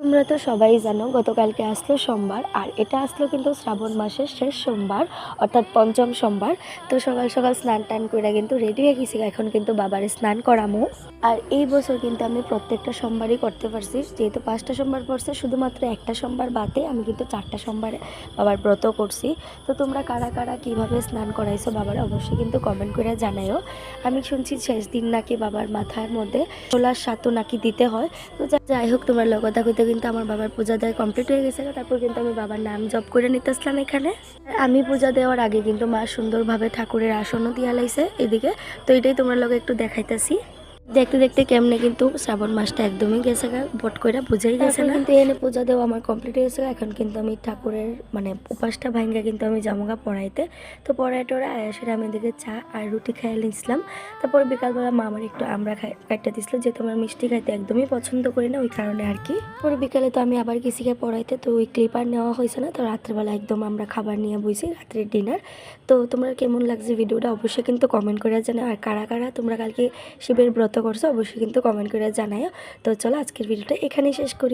তোমরা তো সবাই জানো গতকালকে আসলো সোমবার, আর এটা আসলো কিন্তু শ্রাবণ মাসের শেষ সোমবার, অর্থাৎ পঞ্চম সোমবার। তো সকাল সকাল স্নান টান করে কিন্তু রেডি হয়ে গেছি, এখন কিন্তু বাবার স্নান করামো। আর এই বছর কিন্তু আমি প্রত্যেকটা সোমবারই করতে পারছি, যেহেতু 5টা সোমবার পড়ছে, শুধুমাত্র একটা সোমবার বাদে আমি কিন্তু 4টা সোমবার বাবার ব্রত করছি। তো তোমরা কারা কারা কীভাবে স্নান করাইছো বাবার অবশ্যই কিন্তু কমেন্ট করে জানাইও। আমি শুনছি শেষ দিন নাকি বাবার মাথার মধ্যে ছোলার সাতু নাকি দিতে হয়। তো যাই হোক, তোমার লগতা কইতে কিন্তু আমার বাবার পূজা দেওয়া কমপ্লিট হয়ে গেছে। তারপর কিন্তু আমি বাবার নাম জপ করে নিতেছিলাম এখানে। আমি পূজা দেওয়ার আগে কিন্তু মা সুন্দরভাবে ঠাকুরের আসনও দিয়া লাইছে এদিকে। তো এটাই তোমার লগে একটু দেখাইতেছি। দেখতে দেখতে কেমনে কিন্তু শ্রাবণ মাসটা একদমই গেছে গা, বট করে বুঝাই গেছে না। কিন্তু এনে পূজা দেওয়া আমার কমপ্লিট হয়েছে। এখন কিন্তু আমি ঠাকুরের মানে উপাসটা ভাঙ্গা কিন্তু আমি জামুগা পড়াইতে। তো পড়াই টোড়া আয়াসের আমি এদিকে চা আর রুটি খাইয়ে নিয়েছিলাম। তারপর বিকালবেলা মা আমার একটু আমরা কাটতে দিছিল, যেহেতু আমার মিষ্টি খাইতে একদমই পছন্দ করি না, ওই কারণে আর কি। পরে বিকালে তো আমি আবার গেছিকে পড়াইতে, তো ওই ক্লিপার নেওয়া হয়েছে না। তো রাত্রেবেলা একদম আমরা খাবার নিয়ে বইছি, রাত্রের ডিনার। তো তোমরা কেমন লাগছে ভিডিওটা অবশ্যই কিন্তু কমেন্ট করে জানাও। আর কারা কারা তোমরা কালকে শিবের ব্রত করছো অবশ্যই কিন্তু কমেন্ট করে জানাও। তো চলো আজকের ভিডিওটা এখানেই শেষ করি।